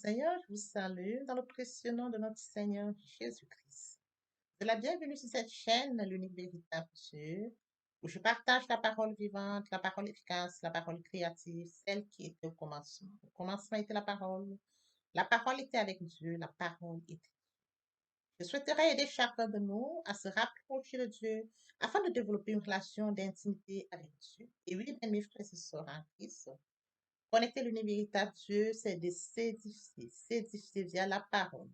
Seigneur, je vous salue dans le précieux nom de notre Seigneur Jésus-Christ. De la bienvenue sur cette chaîne, l'unique véritable Dieu, où je partage la parole vivante, la parole efficace, la parole créative, celle qui était au commencement. Au commencement était la parole. La parole était avec Dieu, la parole était. Je souhaiterais aider chacun de nous à se rapprocher de Dieu afin de développer une relation d'intimité avec Dieu. Et oui, bien, mes frères et sœurs en Christ, connecter l'univers véritable Dieu, c'est de s'édifier via la parole.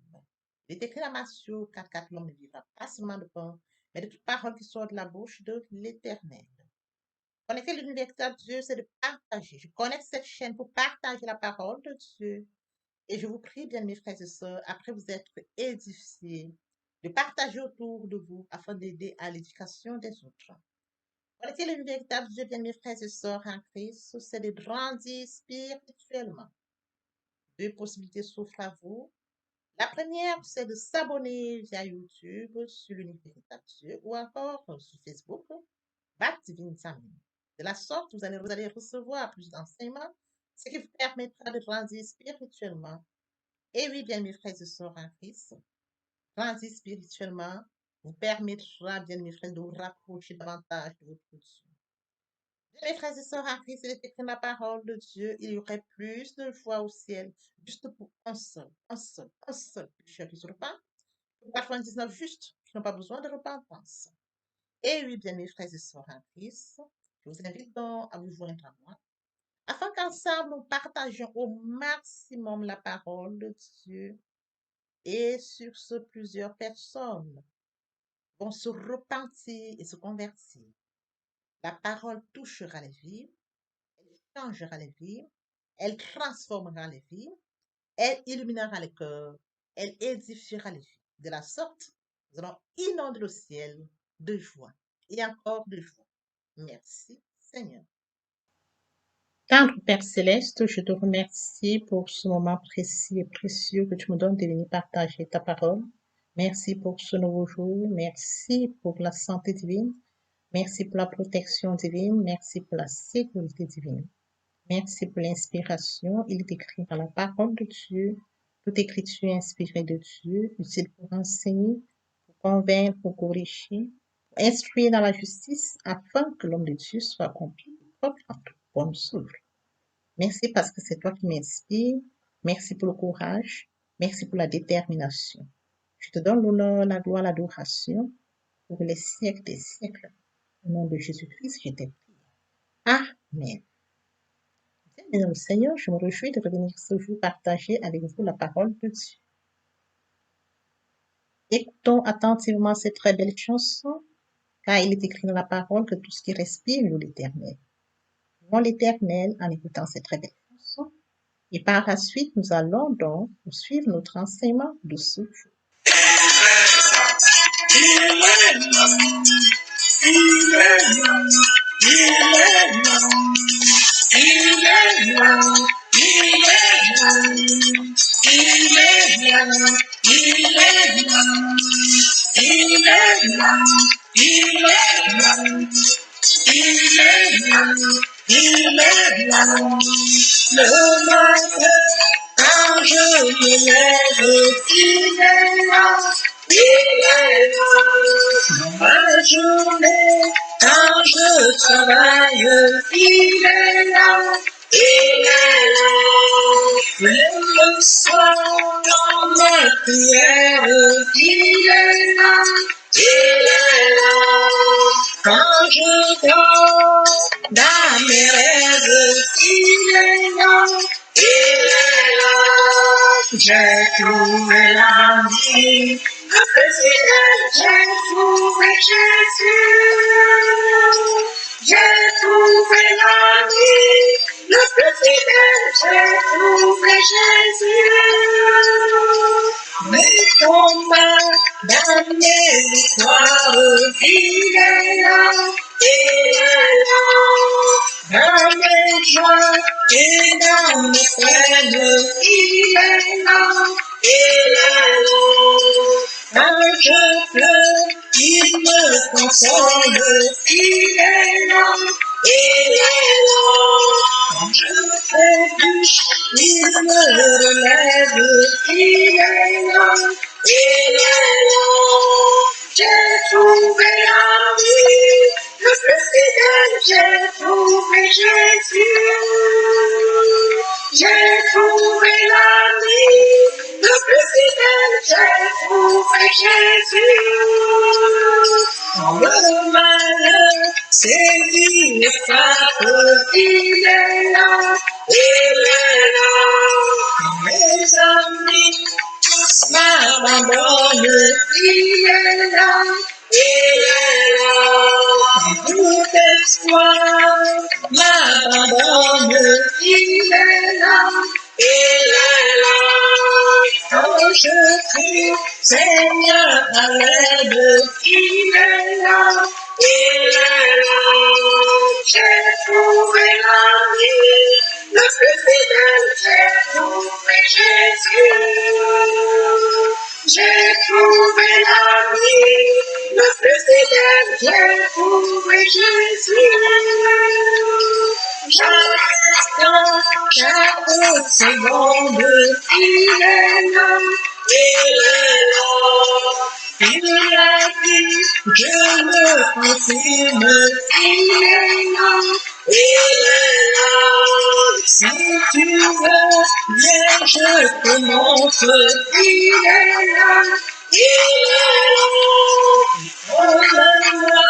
Il est écrit dans Matthieu 4, l'homme ne vivra pas seulement de pain, mais de toute parole qui sort de la bouche de l'Éternel. Connecter l'univers véritable Dieu, c'est de partager. Je connecte cette chaîne pour partager la parole de Dieu. Et je vous prie, bien mes frères et sœurs, après vous être édifiés, de partager autour de vous afin d'aider à l'éducation des autres. Connecter le véritable Dieu, bien mes frères et sœurs en Christ, c'est de grandir spirituellement. Deux possibilités s'offrent à vous. La première, c'est de s'abonner via YouTube sur l'univers véritable Dieu ou encore sur Facebook, Bat Divine Family. De la sorte, vous allez recevoir plus d'enseignements, ce qui vous permettra de grandir spirituellement. Et oui, bien mes frères et sœurs en Christ, grandir spirituellement vous permettra, bien mes frères, de vous rapprocher davantage de votre Dieu. Mes frères et sœurs en Christ, il est écrit dans la parole de Dieu, il y aurait plus de joie au ciel, juste pour un seul pécheur qui se repent, pour 99 justes qui n'ont pas besoin de repentance. Et oui, bien mes frères et sœurs en Christ, je vous invite donc à vous joindre à moi, afin qu'ensemble nous partagions au maximum la parole de Dieu. Et sur ce, plusieurs personnes vont se repentir et se convertir. La parole touchera les vies, elle changera les vies, elle transformera les vies, elle illuminera les cœurs, elle édifiera les vies. De la sorte, nous allons inonder le ciel de joie et encore de joie. Merci, Seigneur. Tendre Père Céleste, je te remercie pour ce moment précis et précieux que tu me donnes de venir partager ta parole. Merci pour ce nouveau jour. Merci pour la santé divine. Merci pour la protection divine. Merci pour la sécurité divine. Merci pour l'inspiration. Il est écrit dans la parole de Dieu. Toute écriture inspirée de Dieu, utile pour enseigner, pour convaincre, pour corriger, pour instruire dans la justice, afin que l'homme de Dieu soit accompli, propre en toute bonne souffle. Merci parce que c'est toi qui m'inspires. Merci pour le courage. Merci pour la détermination. Je te donne l'honneur, la gloire, l'adoration pour les siècles des siècles. Au nom de Jésus-Christ, je t'ai prié. Amen. Bien, dans le Seigneur, je me réjouis de revenir ce jour partager avec vous la parole de Dieu. Écoutons attentivement cette très belle chanson, car il est écrit dans la parole que tout ce qui respire loue l'Éternel. Louons l'Éternel en écoutant cette très belle chanson. Et par la suite, nous allons donc poursuivre notre enseignement de ce jour. Le matin, quand je me lève, il est là, il est là. Dans ma journée, quand je travaille, il est là, il est là. Même le soir, dans mes prières, il est là, il est là. Quand je dors dans mes rêves, il est là, il est là. J'ai trouvé la vie, le président, j'ai trouvé Jésus. J'ai trouvé la vie, le président, j'ai trouvé Jésus. Mes combats dans mes victoires, il est là, il est là. Dans mes joies et dans mes peines, il est là, il est là. Quand je pleure, il me console, il est là, il est là. Quand je trébuche, il me lève, il est là, il est là. J'ai trouvé la vie, le plus fidèle, j'ai trouvé Jésus. J'ai trouvé la vie, le plus fidèle, j'ai trouvé Jésus. Quand le malheur saisit les frappes, il est là, il est là. Quand mes amis tous m'abandonnent, il est là, il est là. Quand tout espoir m'abandonne, il est là, il est là. Quand je crie, Seigneur, à l'aide, il est là, il est là. J'ai trouvé la vie, le plus fidèle, j'ai trouvé Jésus. J'ai trouvé la vie, le plus fidèle, j'ai trouvé Jésus. Chaque instant, chaque seconde, il est là, il est là. Il a dit, je le confirme, il est là, il est là. Si tu veux, viens, je te montre, il est là, il est là. Donne-moi,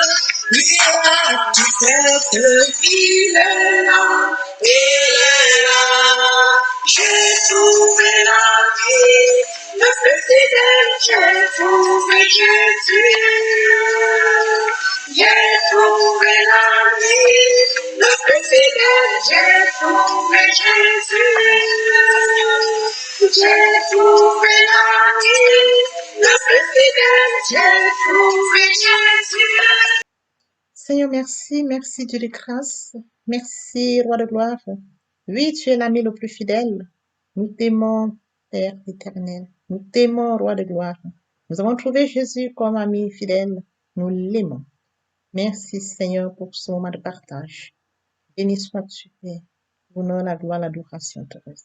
lui à tu tête, il est là, il est là. J'ai trouvé la vie, le plus fidèle, j'ai trouvé Jésus. J'ai trouvé la vie, le plus fidèle, j'ai trouvé Jésus. J'ai trouvé la vie, le plus fidèle, j'ai trouvé Jésus. Seigneur, merci, merci Dieu de grâce, merci Roi de gloire. Oui, tu es l'ami le plus fidèle. Nous t'aimons, Père éternel. Nous t'aimons, Roi de gloire. Nous avons trouvé Jésus comme ami fidèle. Nous l'aimons. Merci Seigneur pour ce moment de partage. Béni sois-tu, Père. L'honneur, la gloire, l'adoration te reviennent.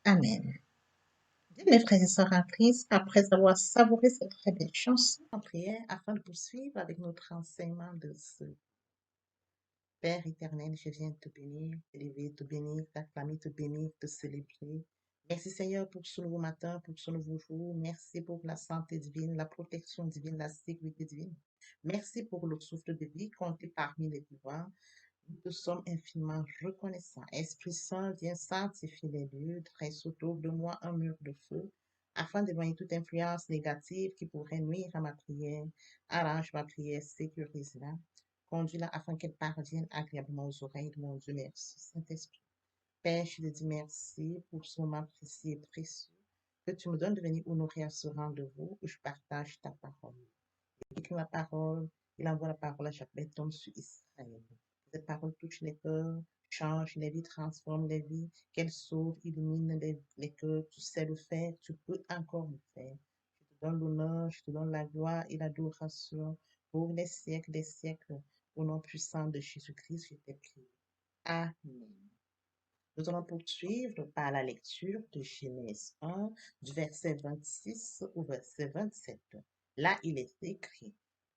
Amen. Bien, mes frères et sœurs en Christ, après avoir savouré cette très belle chanson en prière, afin de poursuivre avec notre enseignement de ce Père éternel, je viens te bénir, t'élever, te bénir, t'acclamer, te bénir, te célébrer. Merci Seigneur pour ce nouveau matin, pour ce nouveau jour. Merci pour la santé divine, la protection divine, la sécurité divine. Merci pour le souffle de vie compté parmi les vivants. Nous te sommes infiniment reconnaissants. Esprit Saint, viens sanctifier les lieux, dresse autour de moi un mur de feu, afin d'éloigner toute influence négative qui pourrait nuire à ma prière. Arrange ma prière, sécurise-la. Conduis-la afin qu'elle parvienne agréablement aux oreilles de mon Dieu. Merci, Saint-Esprit. Père, je te dis merci pour ce moment précieux et précieux que tu me donnes de venir honorer à ce rendez-vous où je partage ta parole. Il écrit la parole, il envoie la parole à chaque personne sur Israël. Cette parole touche les cœurs, change les vies, transforme les vies, qu'elle sauve, illumine les cœurs. Tu sais le faire, tu peux encore le faire. Je te donne l'honneur, je te donne la gloire et l'adoration pour les siècles des siècles. Au nom puissant de Jésus-Christ, je t'ai prié. Amen. Nous allons poursuivre par la lecture de Genèse 1, du verset 26 au verset 27. Là, il est écrit,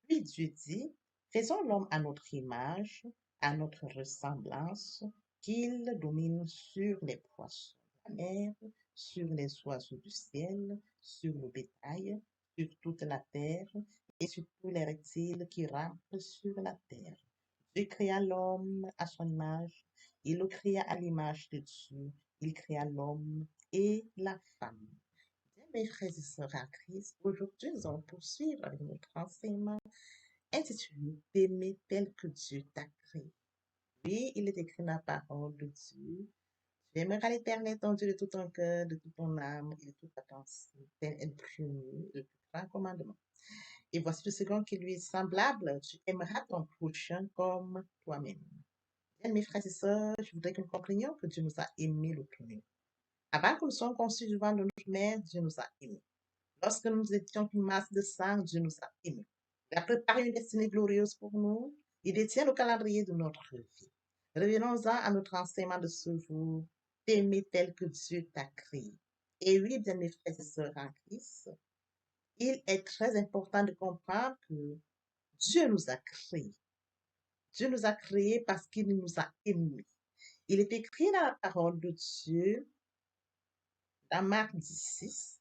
puis Dieu dit, faisons l'homme à notre image, à notre ressemblance, qu'il domine sur les poissons de la mer, sur les oiseaux du ciel, sur le bétail, sur toute la terre et sur tous les reptiles qui rampent sur la terre. Dieu créa l'homme à son image, il le créa à l'image de Dieu, il créa l'homme et la femme. Bien, mes frères et sœurs en Christ, aujourd'hui nous allons poursuivre avec notre enseignement intitulé T'aimer tel que Dieu t'a créé. Oui, il est écrit dans la parole de Dieu. Tu aimeras l'Éternel ton Dieu de tout ton cœur, de toute ton âme et de toute ta pensée. Tel est le premier, le plus grand commandement. Et voici le second qui lui est semblable. Tu aimeras ton prochain comme toi-même. Bien, mes frères et sœurs, je voudrais que nous comprenions que Dieu nous a aimés le premier. Avant que nous soyons conçus du ventre de notre mère, Dieu nous a aimés. Lorsque nous étions une masse de sang, Dieu nous a aimés. Il a préparé une destinée glorieuse pour nous. Il détient le calendrier de notre vie. Revenons-en à notre enseignement de ce jour. t'aimer tel que Dieu t'a créé. Et oui, bien mes frères et sœurs en Christ, il est très important de comprendre que Dieu nous a créés. Dieu nous a créés parce qu'il nous a aimés. Il est écrit dans la parole de Dieu, dans Marc 16,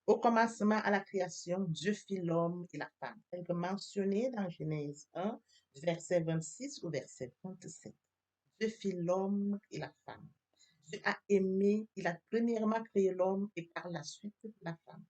au commencement à la création, Dieu fit l'homme et la femme, tel que mentionné dans Genèse 1, verset 26 au verset 27. Dieu fit l'homme et la femme. Dieu a aimé, il a premièrement créé l'homme et par la suite la femme.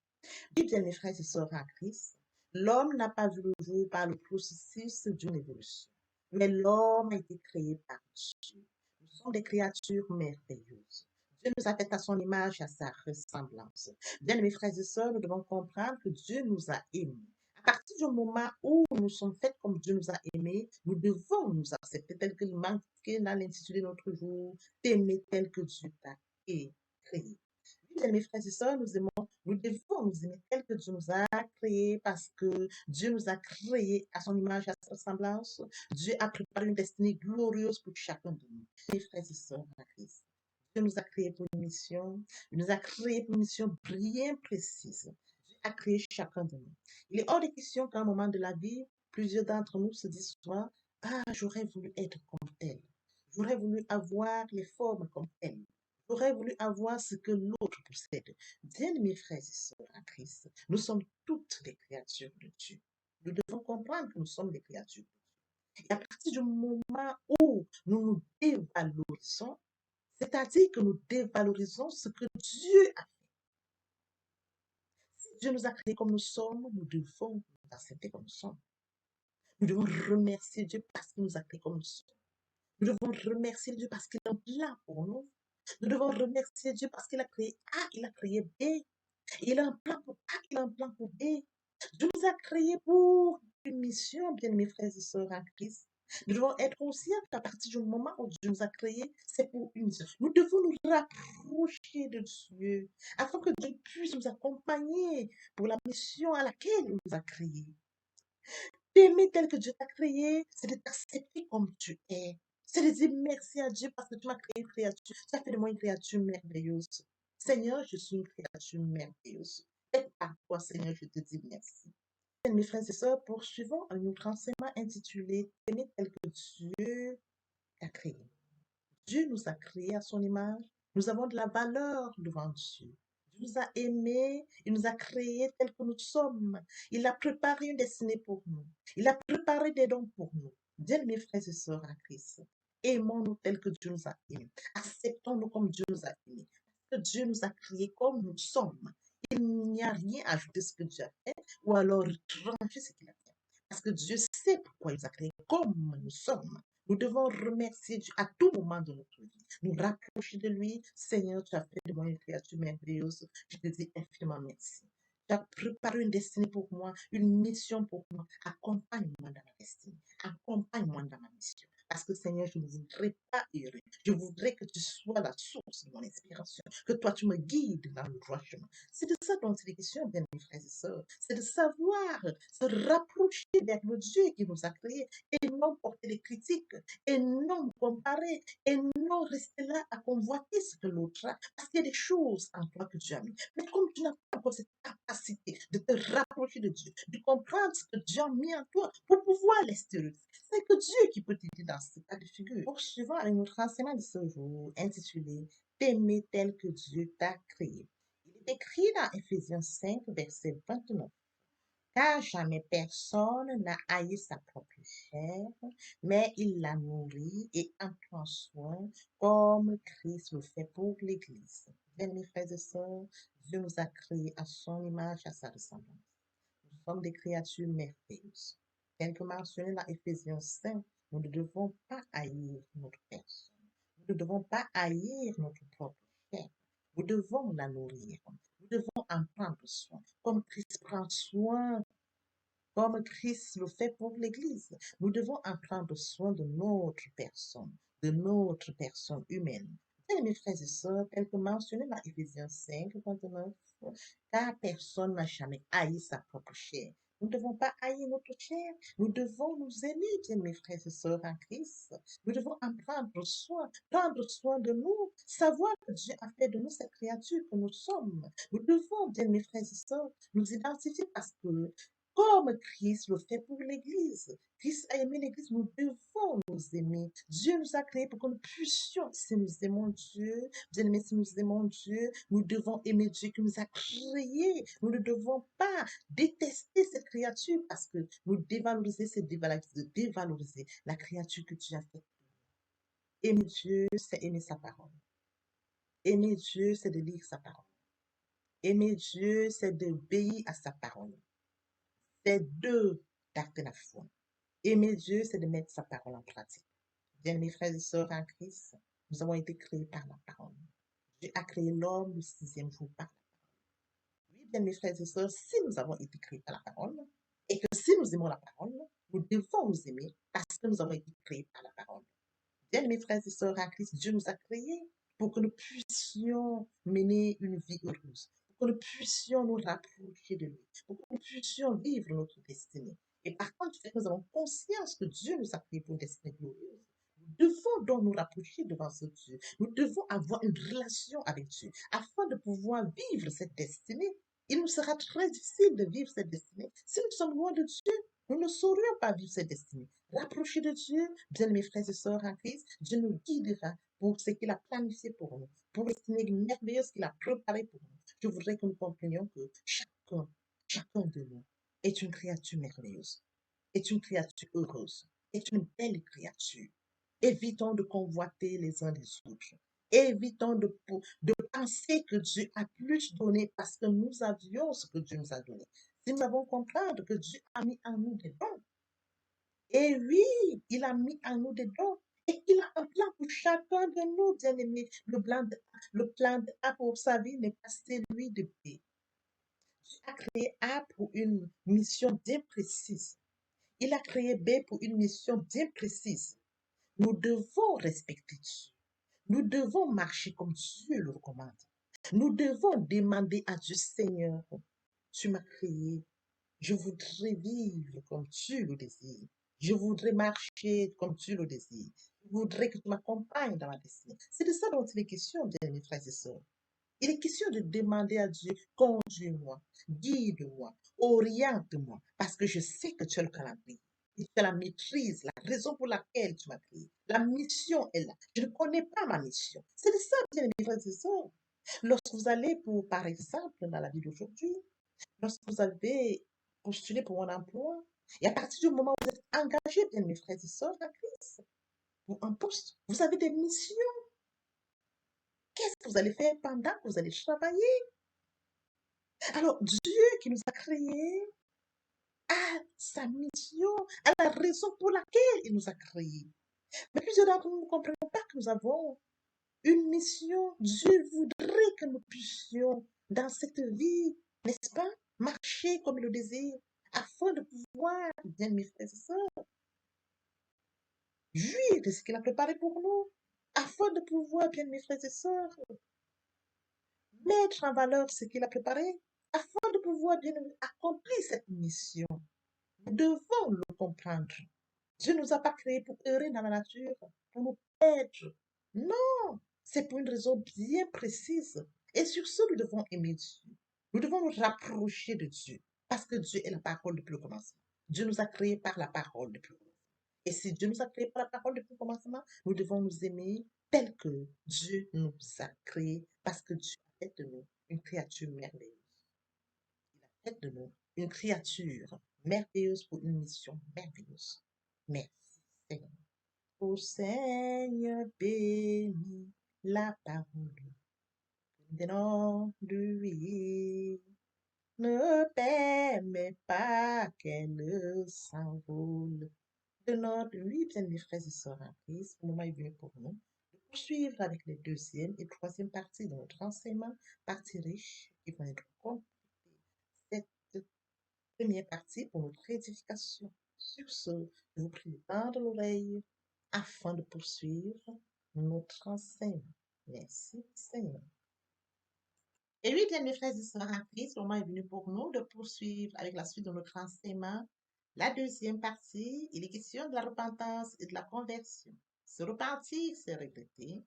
Oui, bien mes frères et sœurs en Christ, l'homme n'a pas vu le jour par le processus d'une évolution, mais l'homme a été créé par Dieu. Nous sommes des créatures merveilleuses. Dieu nous a fait à son image et à sa ressemblance. Bien mes frères et sœurs, nous devons comprendre que Dieu nous a aimés. À partir du moment où nous sommes faits comme Dieu nous a aimés, nous devons nous accepter tel que marqué dans l'intitulé de notre jour, t'aimer tel que Dieu t'a créé. Bien, mes frères et sœurs, nous devons nous aimer tel que Dieu nous a créés parce que Dieu nous a créés à son image et à sa ressemblance. Dieu a préparé une destinée glorieuse pour chacun de nous. Mes frères et sœurs en Christ, Dieu nous a créés pour une mission. Il nous a créés pour une mission bien précise. Dieu a créé chacun de nous. Il est hors de question qu'à un moment de la vie, plusieurs d'entre nous se disent soit, ah, j'aurais voulu être comme tel. J'aurais voulu avoir les formes comme tel. J'aurais voulu avoir ce que l'autre possède. Bien, mes frères et sœurs en Christ, nous sommes toutes des créatures de Dieu. Nous devons comprendre que nous sommes des créatures. Et à partir du moment où nous nous dévalorisons, c'est-à-dire que nous dévalorisons ce que Dieu a. Si Dieu nous a créés comme nous sommes, nous devons nous accepter comme nous sommes. Nous devons remercier Dieu parce qu'il nous a créés comme nous sommes. Nous devons remercier Dieu parce qu'il a un plan pour nous. Nous devons remercier Dieu parce qu'il a créé A, il a créé B. Il a un plan pour A, il a un plan pour B. Dieu nous a créés pour une mission, bien mes frères et sœurs en Christ. Nous devons être conscients qu'à partir du moment où Dieu nous a créés, c'est pour une mission. Nous devons nous rapprocher de Dieu afin que Dieu puisse nous accompagner pour la mission à laquelle il nous a créés. T'aimer tel que Dieu t'a créé, c'est de t'accepter comme tu es. C'est de dire merci à Dieu parce que tu m'as créé une créature. Tu as fait de moi une créature merveilleuse. Seigneur, je suis une créature merveilleuse. Et par toi, Seigneur, je te dis merci. Mes frères et sœurs, poursuivons un autre enseignement intitulé Aimer tel que Dieu t'a créé. Dieu nous a créés à son image. Nous avons de la valeur devant Dieu. Dieu nous a aimés, il nous a créés tels que nous sommes. Il a préparé une destinée pour nous. Il a préparé des dons pour nous. Bien, mes frères et sœurs en Christ, aimons-nous tels que Dieu nous a aimés. Acceptons-nous comme Dieu nous a aimés. Parce que Dieu nous a créés comme nous sommes. Il n'y a rien à ajouter ce que Dieu a fait ou alors trancher ce qu'il a fait. Parce que Dieu sait pourquoi il nous a créés comme nous sommes. Nous devons remercier Dieu à tout moment de notre vie. Nous rapprocher de lui. Seigneur, tu as fait de moi une créature merveilleuse. Je te dis infiniment merci. Tu as préparé une destinée pour moi, une mission pour moi. Accompagne-moi dans ma destinée. Accompagne-moi dans ma mission. Parce que Seigneur, je ne voudrais pas errer. Je voudrais que tu sois la source de mon inspiration. Que toi, tu me guides dans le droit chemin. C'est de ça dont il est question, bien mes frères et sœurs. C'est de savoir se rapprocher vers le Dieu qui nous a créés et non porter des critiques et non comparer et non rester là à convoiter ce que l'autre a. Parce qu'il y a des choses en toi que tu as mis. Mais comme tu n'as pas encore cette capacité de te rapprocher de Dieu, de comprendre ce que Dieu a mis en toi pour pouvoir l'extérioriser, c'est que Dieu qui peut t'aider dans ce cas de figure. Poursuivons avec notre enseignement de ce jour intitulé T'aimer tel que Dieu t'a créé. Il est écrit dans Éphésiens 5, verset 29. Car jamais personne n'a haï sa propre chair, mais il la nourrit et en prend soin, comme Christ le fait pour l'Église. Bien, mes frères et sœurs, Dieu nous a créés à son image, à sa ressemblance. Nous sommes des créatures merveilleuses. Tel que mentionné dans Éphésiens 5, nous ne devons pas haïr notre personne. Nous ne devons pas haïr notre propre chair. Nous devons la nourrir. Nous devons en prendre soin. Comme Christ prend soin, comme Christ le fait pour l'Église. Nous devons en prendre soin de notre personne humaine. Bien, mes frères et sœurs, tel que mentionné dans Éphésiens 5, 29, car personne n'a jamais haï sa propre chair, Nous ne devons pas haïr notre chair. Nous devons nous aimer, bien mes frères et sœurs en Christ. Nous devons en prendre soin de nous, savoir que Dieu a fait de nous cette créature que nous sommes. Nous devons, bien mes frères et sœurs, nous identifier parce que, comme Christ le fait pour l'Église, Christ a aimé l'Église, nous devons nous aimer. Dieu nous a créés pour que nous puissions, si nous aimons Dieu, bien aimé, si nous aimons Dieu, nous devons aimer Dieu qui nous a créés. Nous ne devons pas détester cette créature parce que nous dévaloriser, c'est dévaloriser la créature que Dieu a faite. Aimer Dieu, c'est aimer sa parole. Aimer Dieu, c'est de lire sa parole. Aimer Dieu, c'est d'obéir à sa parole. C'est deux d'actes de la foi. Aimer Dieu, c'est de mettre sa parole en pratique. Bien, mes frères et sœurs en Christ, nous avons été créés par la parole. Dieu a créé l'homme le sixième jour par la parole. Oui, bien, mes frères et sœurs, si nous avons été créés par la parole, et que si nous aimons la parole, nous devons nous aimer parce que nous avons été créés par la parole. Bien, mes frères et sœurs en Christ, Dieu nous a créés pour que nous puissions mener une vie heureuse, pour que nous puissions nous rapprocher de lui, pour que nous puissions vivre notre destinée. Et par contre, nous avons conscience que Dieu nous a créés pour une destinée glorieuse. Nous devons donc nous rapprocher devant ce Dieu. Nous devons avoir une relation avec Dieu afin de pouvoir vivre cette destinée. Il nous sera très difficile de vivre cette destinée si nous sommes loin de Dieu. Nous ne saurions pas vivre cette destinée. Rapprocher de Dieu, bien mes frères et sœurs en Christ, Dieu nous guidera pour ce qu'il a planifié pour nous, pour la destinée merveilleuse qu'il a préparée pour nous. Je voudrais que nous comprenions que chacun de nous est une créature merveilleuse, est une créature heureuse, est une belle créature. Évitons de convoiter les uns les autres. Évitons de penser que Dieu a plus donné parce que nous avions ce que Dieu nous a donné. Si nous avons comprendre que Dieu a mis en nous des dons, et oui, il a mis en nous des dons, et il a un plan pour chacun de nous, bien-aimés. Le plan de A pour sa vie n'est pas celui de B. Dieu a créé A pour une mission bien précise. Il a créé B pour une mission bien précise. Nous devons respecter Dieu. Nous devons marcher comme Dieu le recommande. Nous devons demander à Dieu, Seigneur, tu m'as créé. Je voudrais vivre comme tu le désires. Je voudrais marcher comme tu le désires. Je voudrais que tu m'accompagnes dans ma destinée. C'est de ça dont il est question, bien mes frères et sœurs. Il est question de demander à Dieu, conduis-moi, guide-moi, oriente-moi, parce que je sais que tu as le calendrier. Et tu as la maîtrise, la raison pour laquelle tu m'as créé. La mission est là. Je ne connais pas ma mission. C'est de ça, bien mes frères et sœurs. Lorsque vous allez pour, par exemple, dans la vie d'aujourd'hui, lorsque vous avez postulé pour un emploi, et à partir du moment où vous êtes engagé, bien mes frères et sœurs en Christ, pour un poste, vous avez des missions. Qu'est-ce que vous allez faire pendant que vous allez travailler? Alors, Dieu qui nous a créés a sa mission, a la raison pour laquelle il nous a créés. Mais plusieurs d'entre nous ne comprenons pas que nous avons une mission. Dieu voudrait que nous puissions, dans cette vie, n'est-ce pas, marcher comme il le désire, afin de pouvoir, bien mes frères et sœurs, jouir de ce qu'il a préparé pour nous, afin de pouvoir, bien mes frères et sœurs, mettre en valeur ce qu'il a préparé, afin de pouvoir bien accomplir cette mission. Nous devons le comprendre. Dieu ne nous a pas créés pour errer dans la nature, pour nous perdre. Non, c'est pour une raison bien précise. Et sur ce, nous devons aimer Dieu. Nous devons nous rapprocher de Dieu, parce que Dieu est la parole depuis le commencement. Dieu nous a créés par la parole depuis le commencement. Et si Dieu nous a créés par la parole depuis le commencement, nous devons nous aimer tel que Dieu nous a créés, parce que Dieu a fait de nous une créature merveilleuse. Il a fait de nous une créature merveilleuse pour une mission merveilleuse. Merci, Seigneur. Ô Seigneur, bénis la parole que nous de lui. Ne permets pas qu'elle s'envole de notre vie, bien mes frères et sœurs en Christ. Le moment est venu pour nous de poursuivre avec les deuxième et troisième parties de notre enseignement, partie riche, qui vont être complétées. Cette première partie pour notre édification. Sur ce, je vous prie de tendre l'oreille afin de poursuivre notre enseignement. Merci, Seigneur. Et oui, bien, mes frères et sœurs en Christ, le moment est venu pour nous de poursuivre avec la suite de notre enseignement. La deuxième partie, il est question de la repentance et de la conversion. Se repentir, c'est regretter,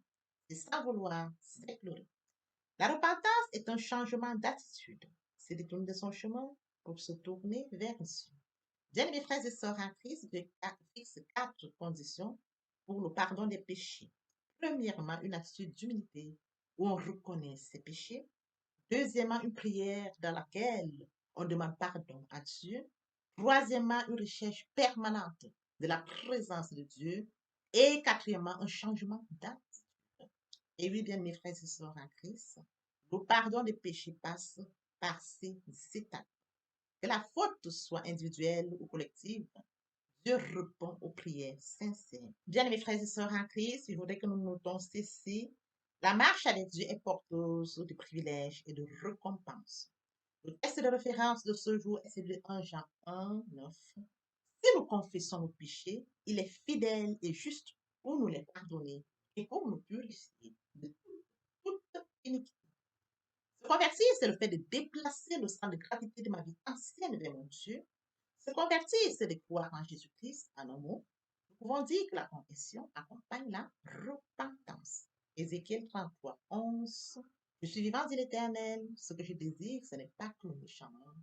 c'est sans vouloir, c'est pleurer. La repentance est un changement d'attitude. C'est détourner de son chemin pour se tourner vers Dieu. Bien, mes frères et sœurs en Christ, Dieu fixe 4 conditions pour le pardon des péchés. Premièrement, une attitude d'humilité où on reconnaît ses péchés. Deuxièmement, une prière dans laquelle on demande pardon à Dieu. Troisièmement, une recherche permanente de la présence de Dieu. Et quatrièmement, un changement d'attitude. Et oui, bien, mes frères et sœurs en Christ, le pardon des péchés passe par ces étapes. Que la faute soit individuelle ou collective, Dieu répond aux prières sincères. Bien, mes frères et sœurs en Christ, il faudrait que nous notons ceci. La marche avec Dieu est porteuse de privilèges et de récompenses. Le texte de référence de ce jour est celui de 1 Jean 1, 9. Si nous confessons nos péchés, il est fidèle et juste pour nous les pardonner et pour nous purifier de toute iniquité. Se convertir, c'est le fait de déplacer le sang de gravité de ma vie ancienne vers mon Dieu. Se convertir, c'est de croire en Jésus-Christ, en un mot. Nous pouvons dire que la confession accompagne la repentance. Ézéchiel 33, 11. Je suis vivant, dit l'Éternel. Ce que je désire, ce n'est pas que le méchant meure,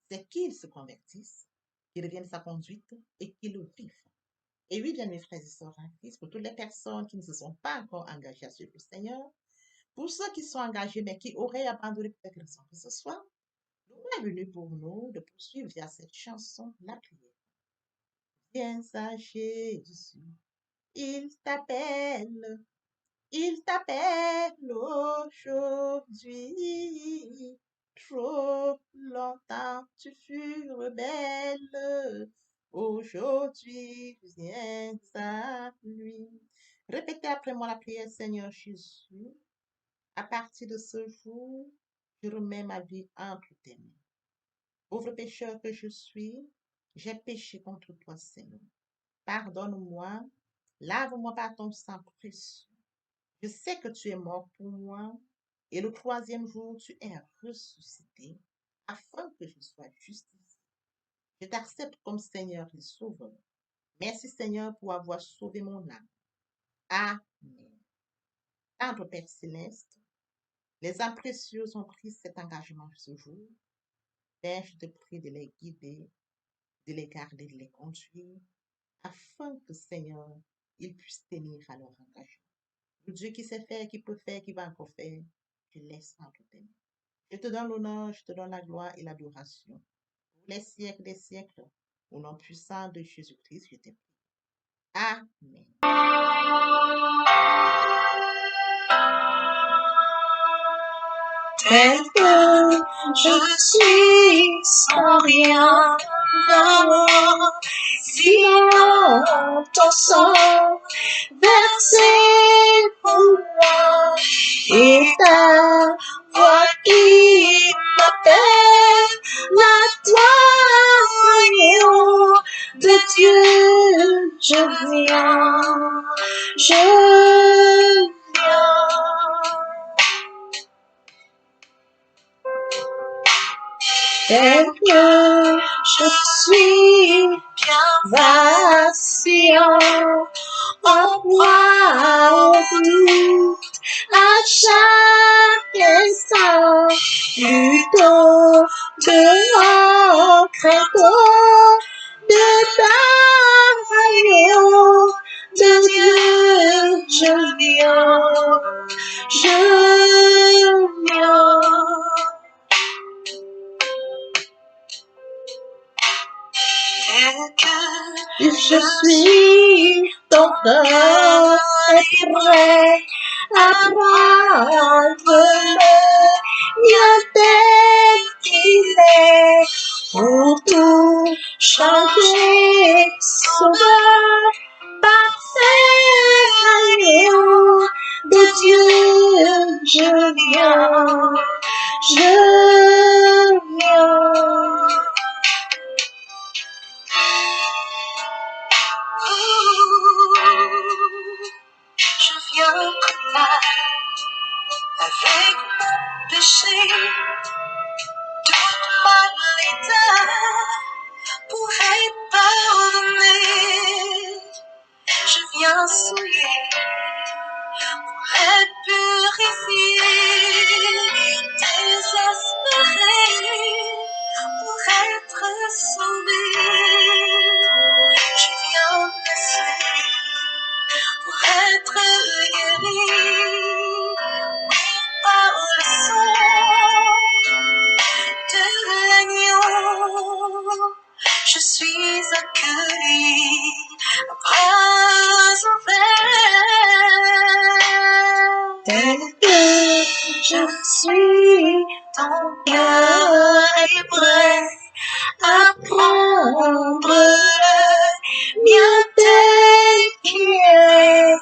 c'est qu'il se convertisse, qu'il revienne sa conduite et qu'il le vive. Et oui, bien mes frères et sœurs en Christ, pour toutes les personnes qui ne se sont pas encore engagées à suivre le Seigneur, pour ceux qui sont engagés mais qui auraient abandonné pour quelque raison que ce soit, le moment est venu pour nous de poursuivre via cette chanson la prière. Viens à Jésus, il t'appelle, il t'appelle aujourd'hui. Trop longtemps tu fus rebelle, aujourd'hui viens à lui. Répétez après moi la prière, Seigneur Jésus. À partir de ce jour, je remets ma vie entre tes mains. Pauvre pécheur que je suis, j'ai péché contre toi, Seigneur. Pardonne-moi, lave-moi par ton sang précieux. Je sais que tu es mort pour moi et le troisième jour, tu es ressuscité afin que je sois justifié. Je t'accepte comme Seigneur et Sauveur. Merci, Seigneur, pour avoir sauvé mon âme. Amen. Tendre Père Céleste, les âmes précieuses ont pris cet engagement ce jour. Père, je te prie de les guider, de les garder, de les conduire, afin que, Seigneur, ils puissent tenir à leur engagement. Le Dieu qui sait faire, qui peut faire, qui va encore faire, je laisse entre tes mains. Je te donne l'honneur, je te donne la gloire et l'adoration. Pour les siècles des siècles, au nom puissant de Jésus-Christ, je te prie. Amen. Tel que je suis sans rien avoir, sinon ton sang versé pour moi, et ta voix qui m'appelle, à toi, agneau de Dieu, je viens. Tel que je suis bien vacillant, en proie au doute, à chaque instant, plutôt de crainte de ta de Dieu, je viens. Tel que je suis, ton cœur est prêt à prendre le mien tel qu'il est, pour tout changer, sauveur, parfait agneau de Dieu, je viens. Je viens comme là, avec toute ma l'état pourrait pardonner. Je viens souiller pour être purifié, désespéré pour être sauvé. Je viens blessé pour être guéri. Oui, par le sang de l'agneau, je suis accueilli à bras ouverts. Tel que je suis, ton cœur est prêt à prendre le mien tel qu'il est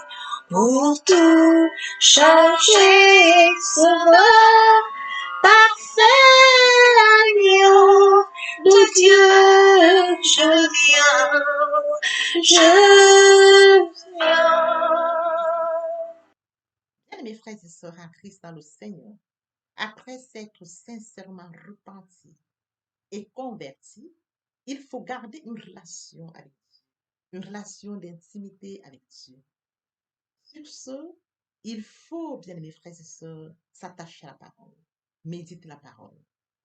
pour tout changer, sauveur, parfait agneau de Dieu. Je viens, je viens. Bien, mes frères et sœurs en Christ dans le Seigneur, après s'être sincèrement repenti et converti, il faut garder une relation avec Dieu, une relation d'intimité avec Dieu. Sur ce, il faut, bien mes frères et sœurs, s'attacher à la parole, méditer la parole.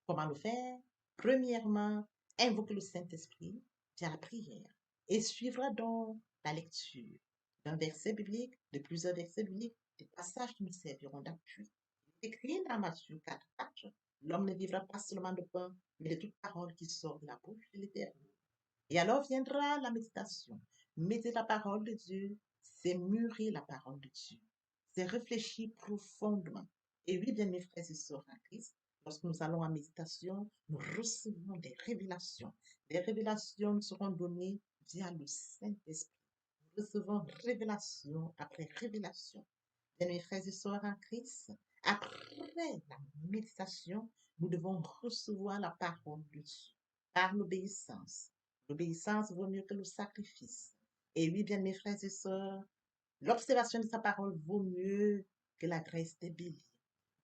Comment le faire? Premièrement, invoquer le Saint-Esprit via la prière et suivra donc la lecture d'un verset biblique, de plusieurs versets bibliques, des passages qui nous serviront d'appui. Écrit dans Matthieu 4, l'homme ne vivra pas seulement de pain, mais de toute parole qui sort de la bouche de l'Éternel. Et alors viendra la méditation. Méditer la parole de Dieu, c'est mûrir la parole de Dieu. C'est réfléchir profondément. Et oui, bien mes frères et sœurs en Christ, lorsque nous allons en méditation, nous recevons des révélations. Les révélations nous seront données via le Saint-Esprit. Nous recevons révélation après révélation. Bien mes frères et sœurs en Christ, après la méditation, nous devons recevoir la parole de Dieu par l'obéissance. L'obéissance vaut mieux que le sacrifice. Et oui, bien mes frères et sœurs, l'observation de sa parole vaut mieux que la graisse des béliers.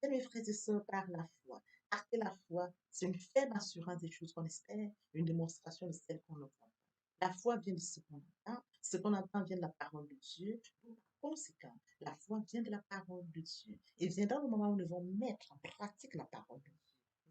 Bien mes frères et sœurs, par la foi. Parce que la foi, c'est une ferme assurance des choses qu'on espère, une démonstration de celles qu'on ne voit pas. La foi vient de ce qu'on entend vient de la parole de Dieu. Donc, par conséquent, la foi vient de la parole de Dieu. Et viendra le moment où nous devons mettre en pratique la parole de Dieu.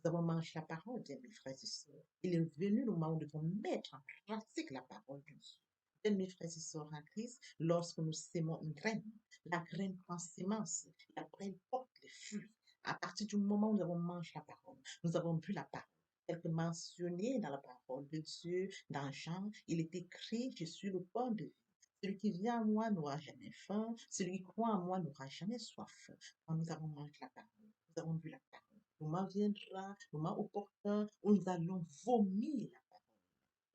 Nous avons mangé la parole, bien mes frères et sœurs. Il est venu le moment où nous devons mettre en pratique la parole de Dieu. Bien mes frères et sœurs en Christ, lorsque nous sémons une graine, la graine prend sémence, la graine porte les fruits. À partir du moment où nous avons mangé la parole, nous avons bu la parole. Tel que mentionné dans la parole de Dieu, dans Jean, il est écrit, je suis le pain de vie. Celui qui vient à moi n'aura jamais faim, celui qui croit en moi n'aura jamais soif. Quand nous avons mangé la parole, nous avons bu la parole. Le moment viendra, le moment opportun, où nous allons vomir la parole.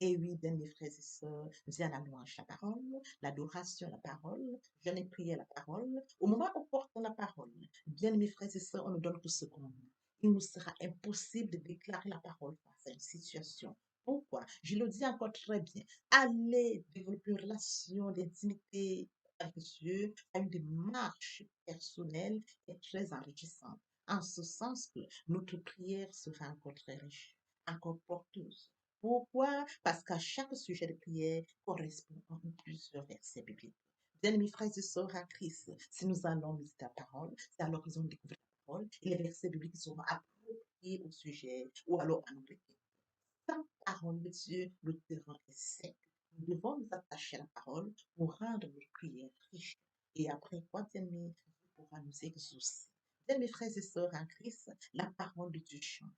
Et oui, bien mes frères et sœurs, via la louange, la parole, l'adoration, la parole, jeûne et prière, la parole, au moment opportun, la parole. Bien mes frères et sœurs, on nous donne tout ce qu'on a. Il nous sera impossible de déclarer la parole face à une situation. Pourquoi? Je le dis encore très bien. Allez développer une relation d'intimité avec Dieu à une démarche personnelle et très enrichissante. En ce sens que notre prière sera encore très riche, encore porteuse. Pourquoi? Parce qu'à chaque sujet de prière correspond à plusieurs versets bibliques. Bien-amis frères et sœurs à Christ, si nous allons méditer la parole, c'est alors que nous allons découvrir la parole et les versets bibliques seront appropriés au sujet ou alors à notre vie. Sans parole de Dieu, le terrain est sec. Nous devons nous attacher à la parole pour rendre nos prières riches. Et après quoi, bien-amis, Dieu pourra nous exaucer. Bien, mes frères et sœurs en Christ, la parole de Dieu chante,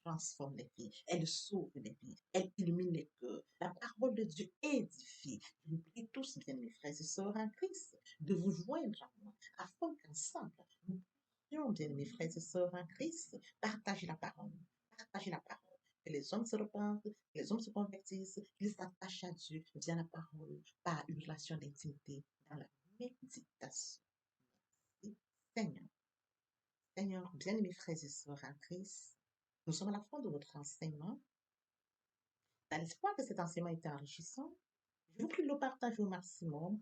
transforme les vies, elle sauve les vies, elle illumine les cœurs. La parole de Dieu édifie. Je vous prie tous, bien mes frères et sœurs en Christ, de vous joindre à moi, afin qu'ensemble, nous puissions, bien mes frères et sœurs en Christ, partager la parole. Partager la parole. Que les hommes se repentent, que les hommes se convertissent, qu'ils s'attachent à Dieu via la parole, par une relation d'intimité dans la méditation. Merci, Seigneur. Seigneur, bien mes frères et sœurs en Christ, nous sommes à la fin de notre enseignement. Dans l'espoir que cet enseignement était enrichissant, je vous prie de le partager au maximum,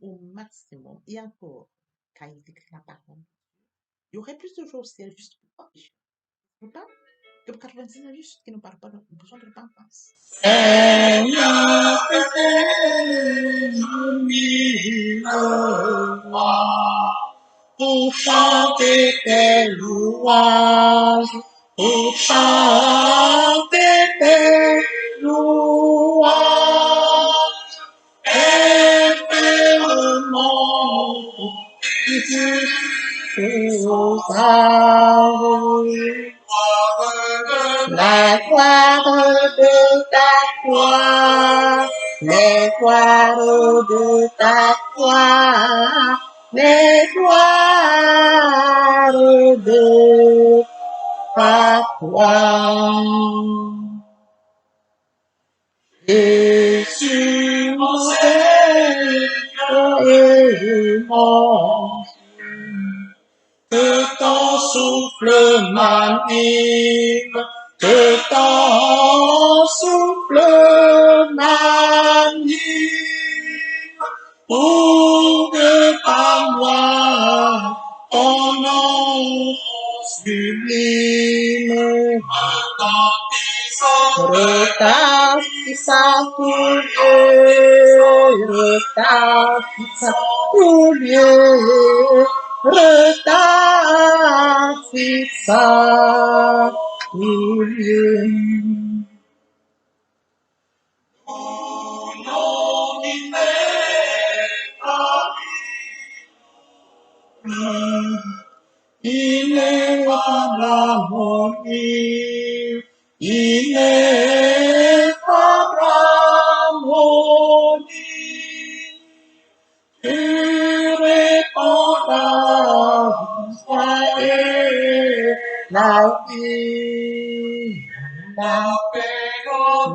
et encore, car il est écrit la parole. Il y aurait plus de jours au ciel juste pour corriger, Ou pas? Top 99 juste qui ne parle pas de besoin de repentance. Seigneur, fais-moi pour chanter tes louanges, pour chanter tes louanges, éternellement, aux arbres. La gloire de ta gloire, les gloires de ta gloire, les gloires de ta gloire. Jésus, mon Seigneur et mon que ton souffle m'anime, que ton souffle m'anime, pour que par moi ton nom sublime retentissant tout lieu, retentissant tout lieu, retentissant tout lieu. Ineffable harmonie, ineffable harmonie, tu réponds et la vie, la paix,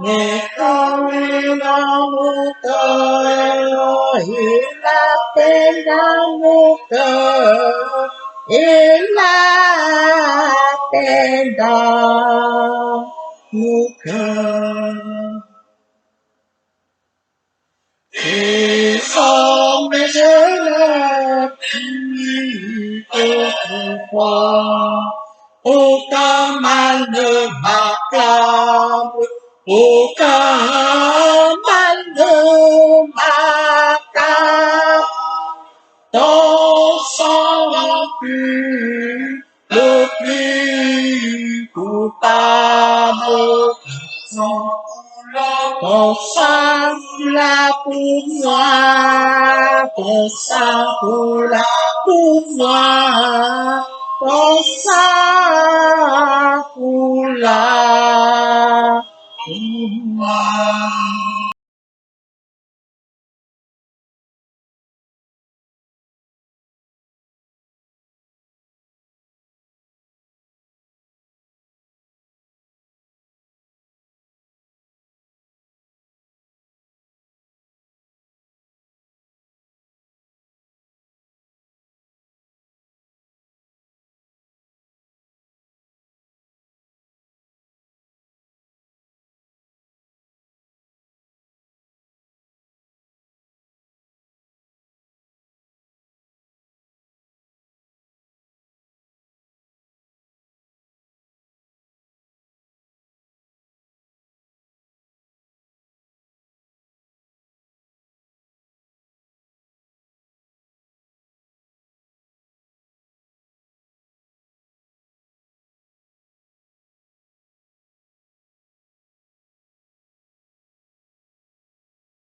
mais comme dans mon cœur, et la paix dans mon cœur, et la paix dans mon cœur. Et comme je l'ai pu autrefois, aucun mal ne m'accable, aucun mal ne m'accable. Ton sang pur, le plus coupable, ton sang là pour moi, ton sang là pour moi, ton sang